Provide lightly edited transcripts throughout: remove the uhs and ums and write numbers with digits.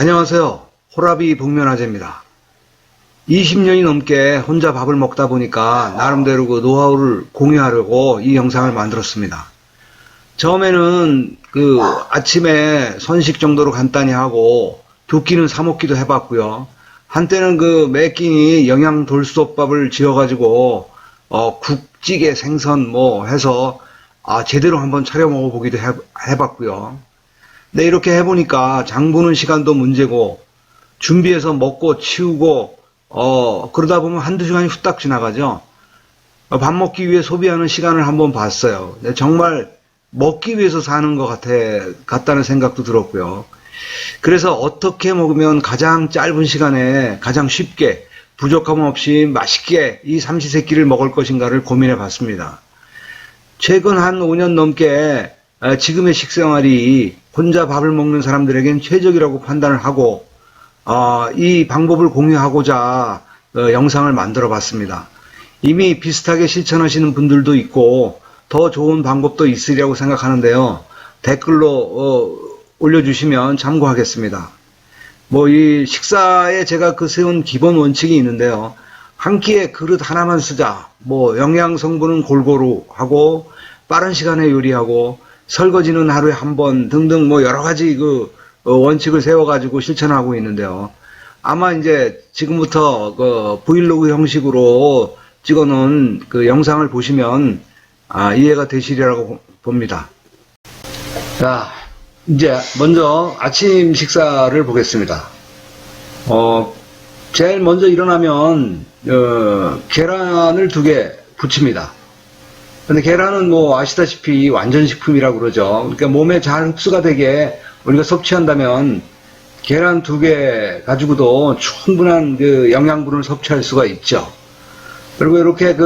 안녕하세요. 호라비 복면아재입니다. 20년이 넘게 혼자 밥을 먹다 보니까 나름대로 그 노하우를 공유하려고 이 영상을 만들었습니다. 처음에는 아침에 선식 정도로 간단히 하고 두 끼는 사 먹기도 해봤고요. 한때는 매 끼니 영양돌솥밥을 지어가지고 국찌개 생선 뭐 해서 제대로 한번 차려 먹어보기도 해봤고요. 네, 이렇게 해보니까 장 보는 시간도 문제고, 준비해서 먹고 치우고, 그러다 보면 한두 시간이 후딱 지나가죠. 밥 먹기 위해 소비하는 시간을 한번 봤어요. 네, 정말 먹기 위해서 사는 것 같다는 생각도 들었고요. 그래서 어떻게 먹으면 가장 짧은 시간에 가장 쉽게, 부족함 없이 맛있게 이 삼시세끼를 먹을 것인가를 고민해 봤습니다. 최근 한 5년 넘게 지금의 식생활이 혼자 밥을 먹는 사람들에겐 최적이라고 판단을 하고 이 방법을 공유하고자 영상을 만들어 봤습니다. 이미 비슷하게 실천하시는 분들도 있고 더 좋은 방법도 있으리라고 생각하는데요. 댓글로 올려주시면 참고하겠습니다. 이 식사에 제가 세운 기본 원칙이 있는데요. 한 끼에 그릇 하나만 쓰자. 영양 성분은 골고루 하고 빠른 시간에 요리하고 설거지는 하루에 한 번 등등 여러 가지 원칙을 세워가지고 실천하고 있는데요. 아마 이제 지금부터 브이로그 형식으로 찍어놓은 영상을 보시면 이해가 되시리라고 봅니다. 자, 이제 먼저 아침 식사를 보겠습니다. 제일 먼저 일어나면 계란을 2개 부칩니다. 근데 계란은 아시다시피 완전식품이라고 그러죠. 그러니까 몸에 잘 흡수가 되게 우리가 섭취한다면 계란 2개 가지고도 충분한 영양분을 섭취할 수가 있죠. 그리고 이렇게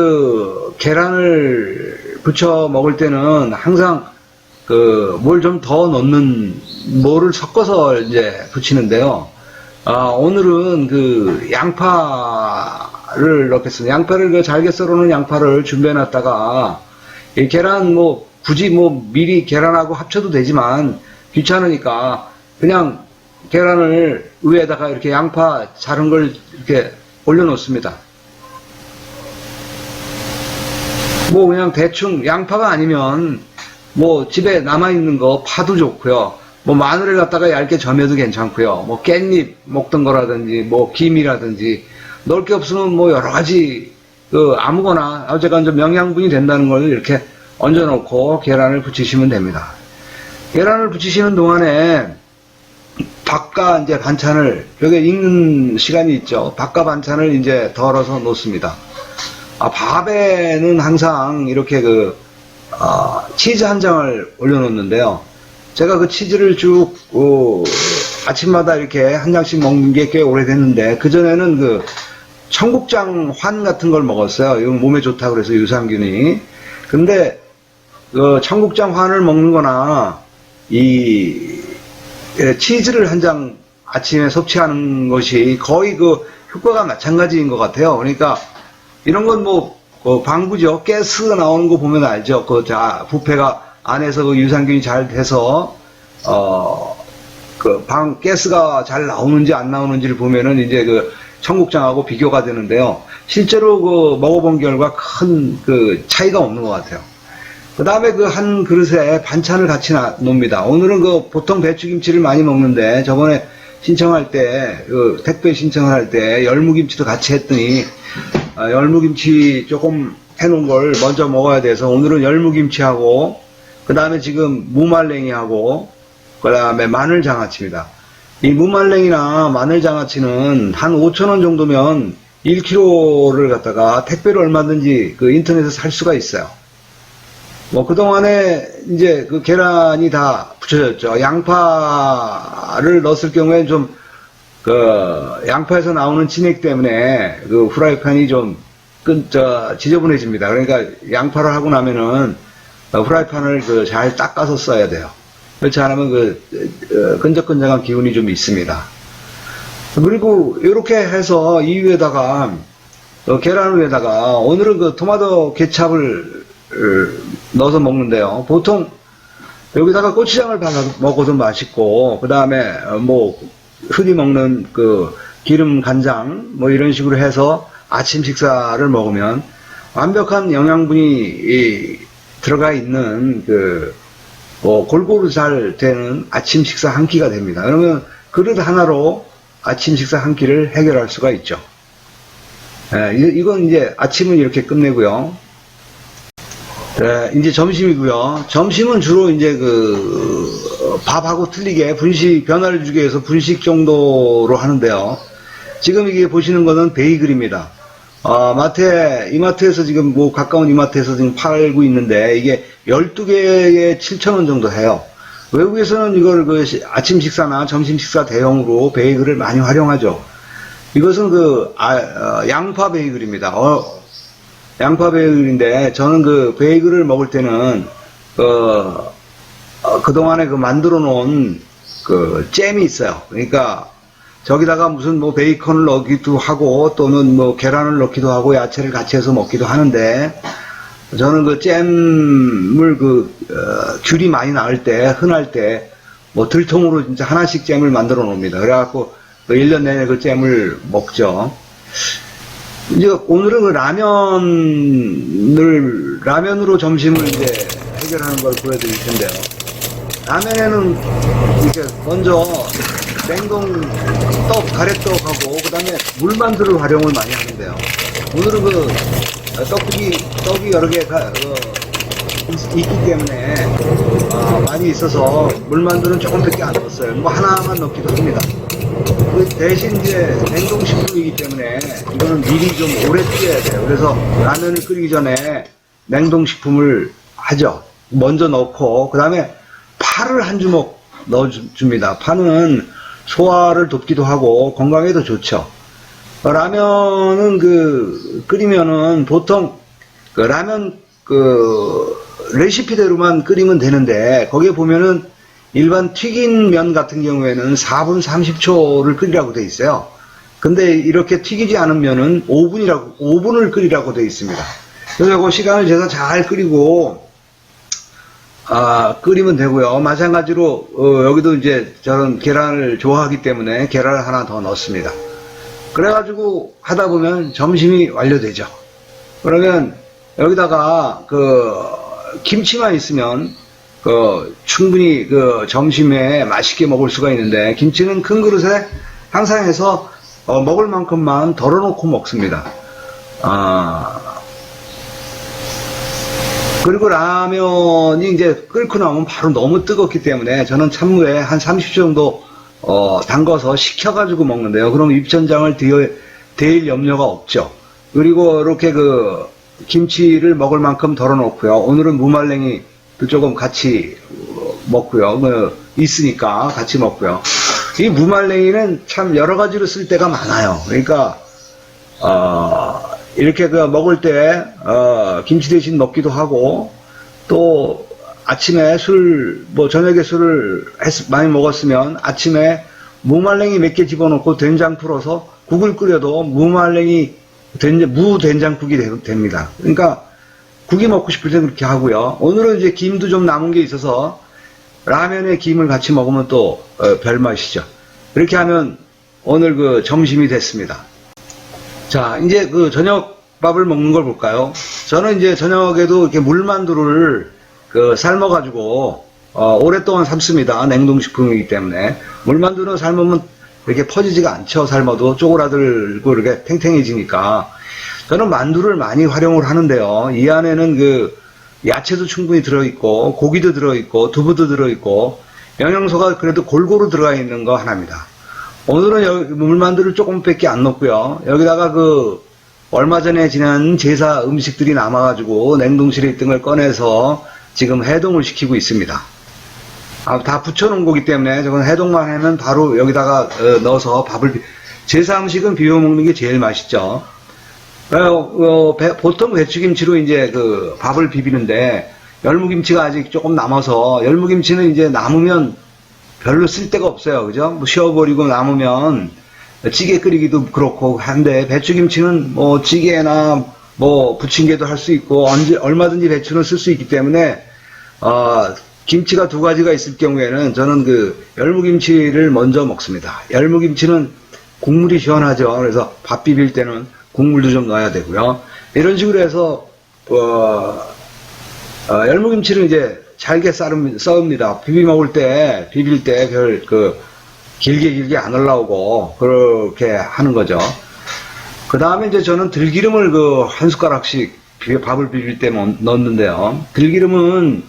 계란을 부쳐 먹을 때는 항상 뭘 좀 더 넣는 뭐를 섞어서 이제 부치는데요. 오늘은 양파를 넣겠습니다. 양파를 잘게 썰어놓은 양파를 준비해 놨다가 이 계란 굳이 미리 계란하고 합쳐도 되지만 귀찮으니까 그냥 계란을 위에다가 이렇게 양파 자른 걸 이렇게 올려놓습니다. 그냥 대충 양파가 아니면 집에 남아있는 거 파도 좋고요. 마늘을 갖다가 얇게 점여도 괜찮고요. 깻잎 먹던 거라든지 김이라든지 넣을 게 없으면 여러 가지 아무거나 어쨌건 좀 영양분이 된다는 걸 이렇게 얹어 놓고 계란을 부치시면 됩니다. 계란을 부치시는 동안에 밥과 이제 반찬을 여기 익는 시간이 있죠. 밥과 반찬을 이제 덜어서 놓습니다. 밥에는 항상 이렇게 치즈 한 장을 올려 놓는데요. 제가 치즈를 쭉 아침마다 이렇게 한 장씩 먹는 게 꽤 오래됐는데 그전에는 청국장 환 같은 걸 먹었어요. 이건 몸에 좋다고 그래서 유산균이. 근데 청국장 환을 먹는 거나 치즈를 한 장 아침에 섭취하는 것이 거의 효과가 마찬가지인 것 같아요. 그러니까 이런 건 방부죠. 가스 나오는 거 보면 알죠. 부패가 안에서 유산균이 잘 돼서 가스가 잘 나오는지 안 나오는지를 보면은 이제 청국장하고 비교가 되는데요. 실제로 먹어본 결과 큰 차이가 없는 것 같아요. 그 다음에 한 그릇에 반찬을 같이 놓습니다. 오늘은 보통 배추김치를 많이 먹는데 저번에 신청할 때 택배 신청을 할 때 열무김치도 같이 했더니 열무김치 조금 해놓은 걸 먼저 먹어야 돼서 오늘은 열무김치하고 그 다음에 지금 무말랭이하고 그 다음에 마늘장아찌입니다. 이 무말랭이나 마늘장아찌는 한 5,000원 정도면 1kg를 갖다가 택배로 얼마든지 인터넷에서 살 수가 있어요. 그동안에 이제 계란이 다 부쳐졌죠. 양파를 넣었을 경우에 좀 양파에서 나오는 진액 때문에 후라이팬이 좀 지저분해집니다. 그러니까 양파를 하고 나면은 후라이팬을 잘 닦아서 써야 돼요. 그렇지 않으면 끈적끈적한 기운이 좀 있습니다. 그리고 이렇게 해서 이 위에다가 계란 위에다가 오늘은 토마토 케찹을 넣어서 먹는데요. 보통 여기다가 고추장을 발라 먹어도 맛있고 그 다음에 흔히 먹는 그 기름 간장 뭐 이런 식으로 해서 아침 식사를 먹으면 완벽한 영양분이 들어가 있는 골고루 잘 되는 아침 식사 한 끼가 됩니다. 그러면 그릇 하나로 아침 식사 한 끼를 해결할 수가 있죠. 이건 이제 아침은 이렇게 끝내고요. 이제 점심이고요. 점심은 주로 이제 밥하고 틀리게 변화를 주기 위해서 분식 정도로 하는데요. 지금 이게 보시는 거는 베이글입니다. 이마트에서 지금 가까운 이마트에서 지금 팔고 있는데 이게 12개에 7,000원 정도 해요. 외국에서는 이걸 아침 식사나 점심 식사 대용으로 베이글을 많이 활용하죠. 이것은 양파 베이글입니다. 양파 베이글인데 저는 베이글을 먹을 때는 그동안에 만들어 놓은 잼이 있어요. 그러니까 저기다가 무슨 베이컨을 넣기도 하고 또는 계란을 넣기도 하고 야채를 같이 해서 먹기도 하는데 저는 잼을 귤이 많이 나을 때 흔할 때 들통으로 진짜 하나씩 잼을 만들어 놓습니다. 그래갖고 1년 내내 잼을 먹죠. 이제 오늘은 라면으로 점심을 이제 해결하는 걸 보여드릴 텐데요. 라면에는 이렇게 먼저 냉동 가래떡하고 그 다음에 물만두를 활용을 많이 하는데요. 오늘은 떡이 여러 개가 있기 때문에 많이 있어서 물만두는 조금밖에 안 넣었어요. 하나만 넣기도 합니다. 대신 이제 냉동식품이기 때문에 이거는 미리 좀 오래 끓여야 돼요. 그래서 라면을 끓이기 전에 냉동식품을 하죠. 먼저 넣고 그 다음에 파를 한 주먹 넣어줍니다. 파는 소화를 돕기도 하고 건강에도 좋죠. 라면은 끓이면은 보통 라면 레시피대로만 끓이면 되는데 거기에 보면은 일반 튀긴 면 같은 경우에는 4분 30초를 끓이라고 돼 있어요. 근데 이렇게 튀기지 않은 면은 5분을 끓이라고 돼 있습니다. 그래서 그 시간을 재서 잘 끓이고 끓이면 되고요. 마찬가지로 여기도 이제 저는 계란을 좋아하기 때문에 계란을 하나 더 넣습니다. 그래가지고 하다 보면 점심이 완료되죠. 그러면 여기다가 김치만 있으면 충분히 점심에 맛있게 먹을 수가 있는데 김치는 큰 그릇에 항상 해서 먹을 만큼만 덜어놓고 먹습니다. 그리고 라면이 이제 끓고 나오면 바로 너무 뜨겁기 때문에 저는 찬물에 한 30초 정도 담궈서 식혀가지고 먹는데요. 그럼 입천장을 데일 염려가 없죠. 그리고 이렇게 김치를 먹을 만큼 덜어놓고요. 오늘은 무말랭이도 조금 같이 먹고요. 있으니까 같이 먹고요. 이 무말랭이는 참 여러 가지로 쓸 때가 많아요. 그러니까 이렇게 먹을 때 김치 대신 먹기도 하고 또 아침에 저녁에 술을 많이 먹었으면 아침에 무말랭이 몇 개 집어넣고 된장 풀어서 국을 끓여도 무된장국이 됩니다. 그러니까 국이 먹고 싶을 때 그렇게 하고요. 오늘은 이제 김도 좀 남은 게 있어서 라면에 김을 같이 먹으면 또 별맛이죠. 이렇게 하면 오늘 점심이 됐습니다. 자, 이제 저녁밥을 먹는 걸 볼까요? 저는 이제 저녁에도 이렇게 물만두를 삶아가지고 오랫동안 삶습니다. 냉동식품이기 때문에. 물만두는 삶으면 이렇게 퍼지지가 않죠. 삶아도 쪼그라들고 이렇게 탱탱해지니까. 저는 만두를 많이 활용을 하는데요. 이 안에는 야채도 충분히 들어있고 고기도 들어있고 두부도 들어있고 영양소가 그래도 골고루 들어가 있는 거 하나입니다. 오늘은 물만두를 조금밖에 안 넣고요. 여기다가 얼마 전에 지난 제사 음식들이 남아가지고 냉동실에 있던 걸 꺼내서 지금 해동을 시키고 있습니다. 다 붙여놓은 거기 때문에 저건 해동만 하면 바로 여기다가 넣어서 제사 음식은 비벼 먹는 게 제일 맛있죠. 보통 배추김치로 이제 밥을 비비는데 열무김치가 아직 조금 남아서 열무김치는 이제 남으면 별로 쓸 데가 없어요. 그죠? 쉬어버리고 남으면 찌개 끓이기도 그렇고 한데 배추김치는 찌개나 부침개도 할 수 있고 얼마든지 배추는 쓸 수 있기 때문에 김치가 두 가지가 있을 경우에는 저는 그 열무김치를 먼저 먹습니다. 열무김치는 국물이 시원하죠. 그래서 밥 비빌 때는 국물도 좀 넣어야 되고요. 이런 식으로 해서 열무김치를 이제 잘게 썰습니다. 비빌 때 길게 안 올라오고 그렇게 하는 거죠. 그 다음에 이제 저는 들기름을 한 숟가락씩 밥을 비빌 때 넣는데요. 들기름은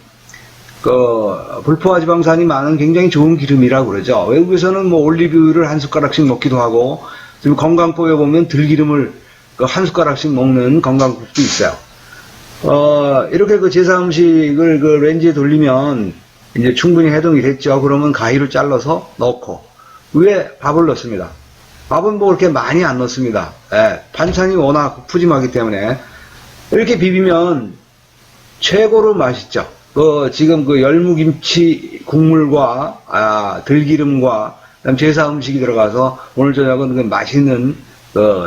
불포화 지방산이 많은 굉장히 좋은 기름이라고 그러죠. 외국에서는 뭐 올리브유를 한 숟가락씩 먹기도 하고, 지금 건강법에 보면 들기름을 한 숟가락씩 먹는 건강법도 있어요. 이렇게 제사 음식을 렌즈에 돌리면 이제 충분히 해동이 됐죠. 그러면 가위로 잘라서 넣고 위에 밥을 넣습니다. 밥은 뭐 그렇게 많이 안 넣습니다. 예, 반찬이 워낙 푸짐하기 때문에 이렇게 비비면 최고로 맛있죠. 지금 열무김치 국물과 들기름과 그다음 제사 음식이 들어가서 오늘 저녁은 맛있는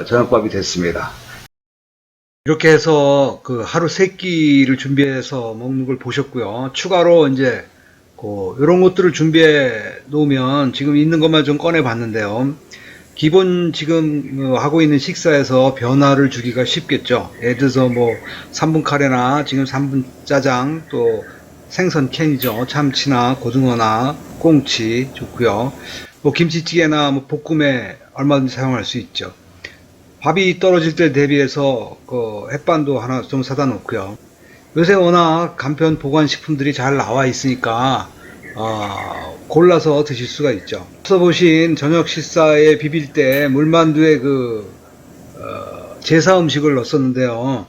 저녁밥이 됐습니다. 이렇게 해서 하루 3끼를 준비해서 먹는 걸 보셨고요. 추가로 이제 이런 것들을 준비해 놓으면 지금 있는 것만 좀 꺼내 봤는데요. 기본 지금 하고 있는 식사에서 변화를 주기가 쉽겠죠. 예를 들어서 3분 카레나 지금 3분 짜장, 또 생선 캔이죠. 참치나 고등어나 꽁치 좋고요. 김치찌개나 볶음에 얼마든지 사용할 수 있죠. 밥이 떨어질 때 대비해서 햇반도 하나 좀 사다 놓고요. 요새 워낙 간편 보관식품들이 잘 나와 있으니까 골라서 드실 수가 있죠. 앞서 보신 저녁 식사에 비빌 때 물만두에 제사 음식을 넣었었는데요.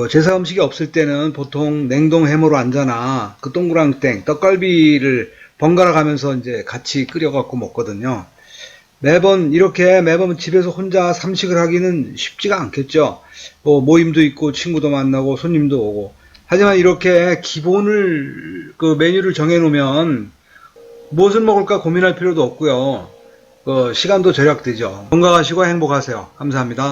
제사 음식이 없을 때는 보통 냉동 해무로 안자나 동그랑땡, 떡갈비를 번갈아 가면서 이제 같이 끓여갖고 먹거든요. 매번 집에서 혼자 삼식을 하기는 쉽지가 않겠죠. 모임도 있고 친구도 만나고 손님도 오고. 하지만 이렇게 기본을 메뉴를 정해 놓으면 무엇을 먹을까 고민할 필요도 없고요. 시간도 절약되죠. 건강하시고 행복하세요. 감사합니다.